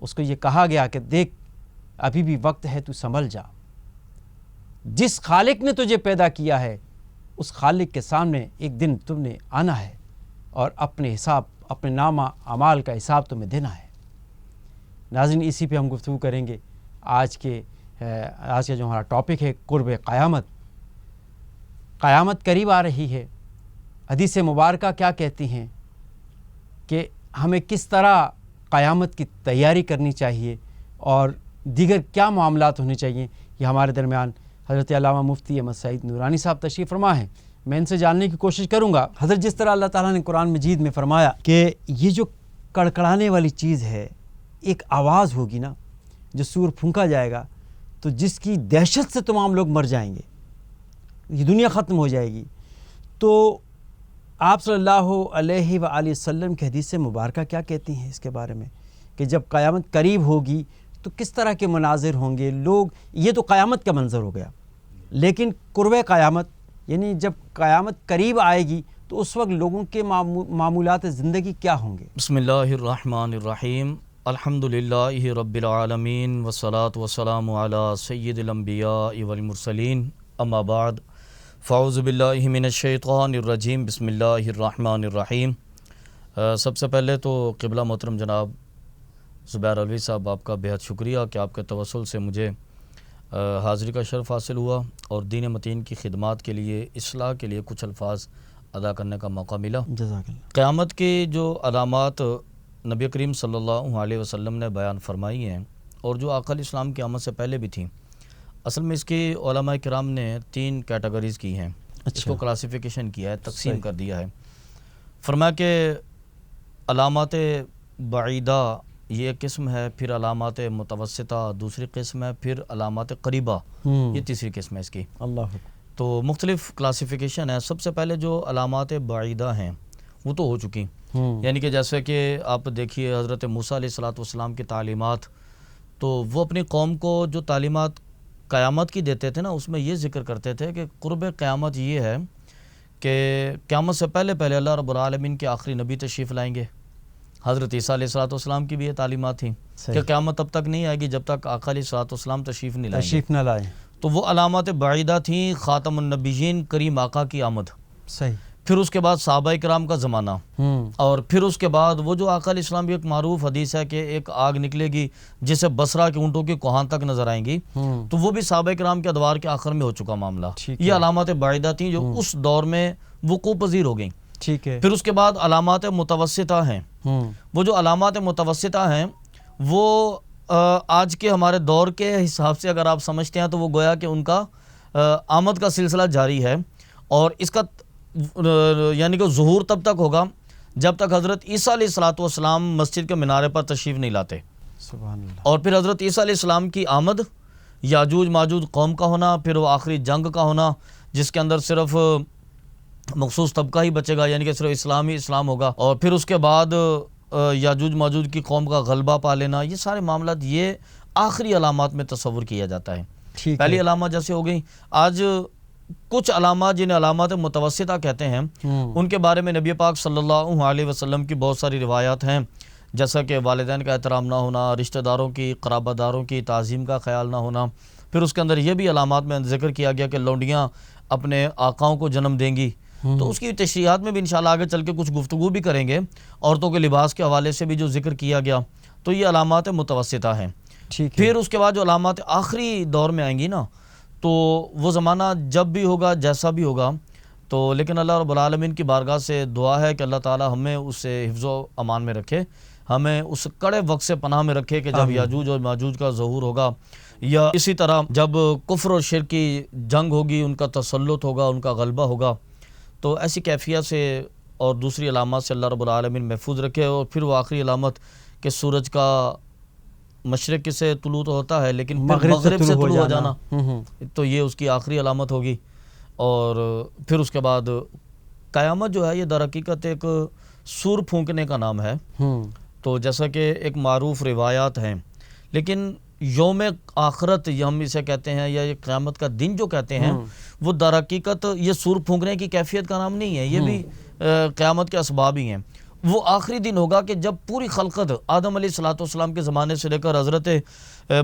اس کو یہ کہا گیا کہ دیکھ ابھی بھی وقت ہے، تو سنبھل جا، جس خالق نے تجھے پیدا کیا ہے اس خالق کے سامنے ایک دن تم نے آنا ہے اور اپنے حساب، اپنے نامہ اعمال کا حساب تمہیں دینا ہے۔ ناظرین، اسی پہ ہم گفتگو کریں گے۔ آج کا جو ہمارا ٹاپک ہے قرب قیامت۔ قیامت قریب آ رہی ہے، حدیث مبارکہ کیا کہتی ہیں کہ ہمیں کس طرح قیامت کی تیاری کرنی چاہیے اور دیگر کیا معاملات ہونے چاہیے، یہ ہمارے درمیان حضرت علامہ مفتی احمد سعید نورانی صاحب تشریف فرما ہیں۔ میں ان سے جاننے کی کوشش کروں گا حضرت، جس طرح اللہ تعالیٰ نے قرآن مجید میں فرمایا کہ یہ جو کڑکڑانے والی چیز ہے، ایک آواز ہوگی نا، جو سور پھونکا جائے گا تو جس کی دہشت سے تمام لوگ مر جائیں گے، یہ دنیا ختم ہو جائے گی۔ تو آپ صلی اللہ علیہ وآلہ وسلم کی حدیث مبارکہ کیا کہتی ہیں اس کے بارے میں کہ جب قیامت قریب ہوگی تو کس طرح کے مناظر ہوں گے لوگ؟ یہ تو قیامت کا منظر ہو گیا، لیکن قرب قیامت یعنی جب قیامت قریب آئے گی تو اس وقت لوگوں کے معمولات زندگی کیا ہوں گے؟ بسم اللہ الرحمن الرحیم، الحمدللہ رب العالمین والصلاة والسلام علی سید الانبیاء والمرسلین، اما بعد فاعوذ باللہ من الشیطان الرجیم، بسم اللہ الرحمن الرحیم۔ سب سے پہلے تو قبلہ محترم جناب زبیر علوی صاحب، آپ کا بہت شکریہ کہ آپ کے توسل سے مجھے حاضری کا شرف حاصل ہوا اور دین متین کی خدمات کے لیے، اصلاح کے لیے کچھ الفاظ ادا کرنے کا موقع ملا۔ جزاک اللہ۔ قیامت کی جو علامات نبی کریم صلی اللہ علیہ وسلم نے بیان فرمائی ہیں اور جو آقا علیہ السلام کی آمد سے پہلے بھی تھیں، اصل میں اس کی علماء کرام نے 3 کیٹیگریز کی ہیں، اس کو کلاسیفیکیشن کیا ہے، تقسیم کر دیا ہے۔ فرمایا کہ علامات بعیدہ یہ ایک قسم ہے، پھر علامات متوسطہ دوسری قسم ہے، پھر علامات قریبہ یہ تیسری قسم ہے اس کی۔ اللہ تو مختلف کلاسیفیکیشن ہے۔ سب سے پہلے جو علامات بعیدہ ہیں وہ تو ہو چکی، یعنی کہ جیسے کہ آپ دیکھیے حضرت موسیٰ علیہ السلام کی تعلیمات، تو وہ اپنی قوم کو جو تعلیمات قیامت کی دیتے تھے نا، اس میں یہ ذکر کرتے تھے کہ قرب قیامت یہ ہے کہ قیامت سے پہلے پہلے اللہ رب العالمین کے آخری نبی تشریف لائیں گے۔ حضرت عیسیٰ علیہ السلام کی بھی یہ تعلیمات تھیں کہ قیامت تب تک نہیں آئے گی جب تک آقا علیہ السلام تشریف نہ لائیں۔ تو وہ علامات بعیدہ تھیں، خاتم النبیین کریم آقا کی آمد، صحیح، پھر اس کے بعد صحابہ کرام کا زمانہ، اور پھر اس کے بعد وہ جو آقا علیہ السلام کی ایک معروف حدیث ہے کہ ایک آگ نکلے گی جسے بصرہ کے اونٹوں کی کوہان تک نظر آئیں گی، تو وہ بھی صحابہ کرام کے ادوار کے آخر میں ہو چکا معاملہ۔ یہ علامات بعیدہ تھیں جو اس دور میں وقوع پذیر ہو گئیں۔ ٹھیک ہے۔ پھر اس کے بعد علامات متوسطہ ہیں۔ وہ جو علامات متوسطہ ہیں وہ آج کے ہمارے دور کے حساب سے اگر آپ سمجھتے ہیں تو وہ گویا کہ ان کا آمد کا سلسلہ جاری ہے، اور اس کا یعنی کہ ظہور تب تک ہوگا جب تک حضرت عیسیٰ علیہ السلام مسجد کے مینارے پر تشریف نہیں لاتے۔ سبحان اللہ۔ اور پھر حضرت عیسیٰ علیہ السلام کی آمد، یاجوج ماجوج قوم کا ہونا، پھر وہ آخری جنگ کا ہونا جس کے اندر صرف مخصوص طبقہ ہی بچے گا، یعنی کہ صرف اسلام ہوگا، اور پھر اس کے بعد یاجوج ماجوج کی قوم کا غلبہ پا لینا، یہ سارے معاملات یہ آخری علامات میں تصور کیا جاتا ہے۔ پہلی علامات جیسے ہو گئی۔ آج کچھ علامات جنہیں علامات متوسطہ کہتے ہیں، ان کے بارے میں نبی پاک صلی اللہ علیہ وسلم کی بہت ساری روایات ہیں، جیسا کہ والدین کا احترام نہ ہونا، رشتہ داروں کی، قرابہ داروں کی تعظیم کا خیال نہ ہونا۔ پھر اس کے اندر یہ بھی علامات میں ذکر کیا گیا کہ لونڈیاں اپنے آقاؤں کو جنم دیں گی، تو اس کی تشریحات میں بھی انشاءاللہ آگے چل کے کچھ گفتگو بھی کریں گے۔ عورتوں کے لباس کے حوالے سے بھی جو ذکر کیا گیا، تو یہ علامات متوسطہ ہیں۔ پھر اس کے بعد جو علامات آخری دور میں آئیں گی نا، تو وہ زمانہ جب بھی ہوگا، جیسا بھی ہوگا، تو لیکن اللہ رب العالمین کی بارگاہ سے دعا ہے کہ اللہ تعالی ہمیں اس سے حفظ و امان میں رکھے، ہمیں اس کڑے وقت سے پناہ میں رکھے کہ جب یاجوج اور ماجوج کا ظہور ہوگا، یا اسی طرح جب کفر اور شرک کی جنگ ہوگی، ان کا تسلط ہوگا، ان کا غلبہ ہوگا، تو ایسی کیفیت سے اور دوسری علامات سے اللہ رب العالمین محفوظ رکھے۔ اور پھر وہ آخری علامت کہ سورج کا مشرق سے طلوع ہوتا ہے لیکن مغرب سے طلوع ہو جانا، تو یہ اس کی آخری علامت ہوگی۔ اور پھر اس کے بعد قیامت جو ہے یہ در حقیقت ایک سور پھونکنے کا نام ہے، تو جیسا کہ ایک معروف روایات ہیں، لیکن یوم آخرت ہم اسے کہتے ہیں، یا یہ قیامت کا دن جو کہتے ہیں، وہ در حقیقت یہ سور پھونکنے کی کیفیت کا نام نہیں ہے، یہ بھی قیامت کے اسباب ہی ہیں۔ وہ آخری دن ہوگا کہ جب پوری خلقت آدم علیہ الصلوۃ والسلام کے زمانے سے لے کر حضرت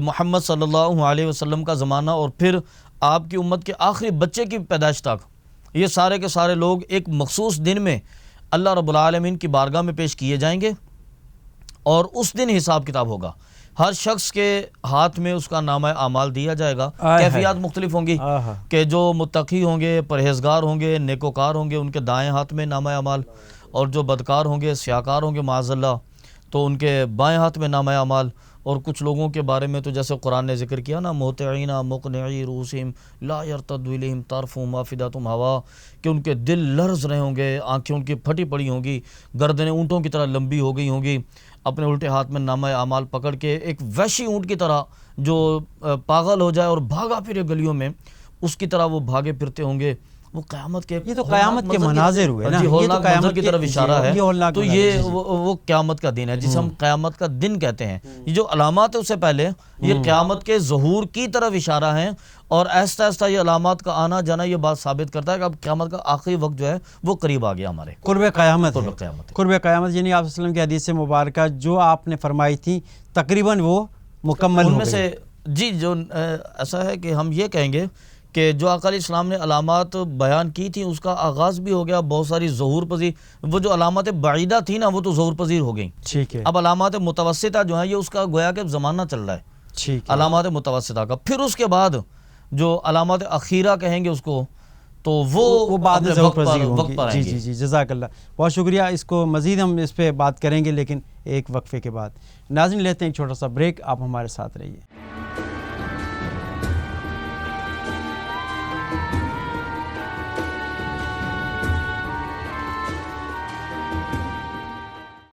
محمد صلی اللہ علیہ وسلم کا زمانہ اور پھر آپ کی امت کے آخری بچے کی پیدائش تک، یہ سارے کے سارے لوگ ایک مخصوص دن میں اللہ رب العالمین کی بارگاہ میں پیش کیے جائیں گے، اور اس دن حساب کتاب ہوگا۔ ہر شخص کے ہاتھ میں اس کا نامہ اعمال دیا جائے گا۔ کیفیات مختلف ہوں گی کہ جو متقی ہوں گے، پرہیزگار ہوں گے، نیکوکار ہوں گے، ان کے دائیں ہاتھ میں نامہ اعمال، اور جو بدکار ہوں گے، سیاکار ہوں گے معاذ اللہ، تو ان کے بائیں ہاتھ میں نامہ اعمال۔ اور کچھ لوگوں کے بارے میں تو جیسے قرآن نے ذکر کیا نا، مہطعین مقنعی رؤوسہم لا یرتد الیہم طرفہم وافئدتہم ہوا، کہ ان کے دل لرز رہے ہوں گے، آنکھیں ان کی پھٹی پڑی ہوں گی، گردنیں اونٹوں کی طرح لمبی ہو گئی ہوں گی، اپنے الٹے ہاتھ میں نامہ اعمال پکڑ کے ایک وحشی اونٹ کی طرح جو پاگل ہو جائے اور بھاگا پھرے گلیوں میں، اس کی طرح وہ بھاگے پھرتے ہوں گے۔ وہ قیامت کے، یہ تو قیامت کے مناظر ہوئے نا، جی، یہ تو قیامت کی طرف اشارہ ہے۔ تو یہ وہ وہ قیامت کا دن ہے جسے ہم قیامت کا دن کہتے ہیں۔ یہ جو علامات ہیں اس سے پہلے یہ قیامت کے ظہور کی طرف اشارہ ہیں، اور آہستہ آہستہ یہ علامات کا آنا جانا یہ بات ثابت کرتا ہے کہ اب قیامت کا آخری وقت جو ہے وہ قریب آ گیا ہمارے۔ قرب قیامت ہے۔ قرب قیامت ہے۔ قرب قیامت یعنی آپ صلی اللہ علیہ وسلم کی حدیث مبارکہ جو آپ نے فرمائی تھی تقریباً وہ مکمل ان ہو میں گئی۔ سے جی جو ایسا ہے کہ ہم یہ کہیں گے کہ جو آقا علیہ السلام نے علامات بیان کی تھیں اس کا آغاز بھی ہو گیا، بہت ساری ظہور پذیر، وہ جو علامات بعیدہ تھی نا وہ تو ظہور پذیر ہو گئیں۔ ٹھیک ہے، اب علامات متوسطہ جو ہیں یہ اس کا گویا کہ زمانہ چل رہا ہے، ٹھیک ہے۔ علامات متوسطہ کا۔ پھر اس کے بعد جو علامات اخیرہ کہیں گے اس کو، تو وہ بعد میں اپنے ضرور وقت پذیر پر ہوں گی۔ آئیں جی گے۔ جی جی، جزاک اللہ، بہت شکریہ۔ اس کو مزید ہم اس پہ بات کریں گے لیکن ایک وقفے کے بعد۔ ناظرین لیتے ہیں ایک چھوٹا سا بریک، آپ ہمارے ساتھ رہیے۔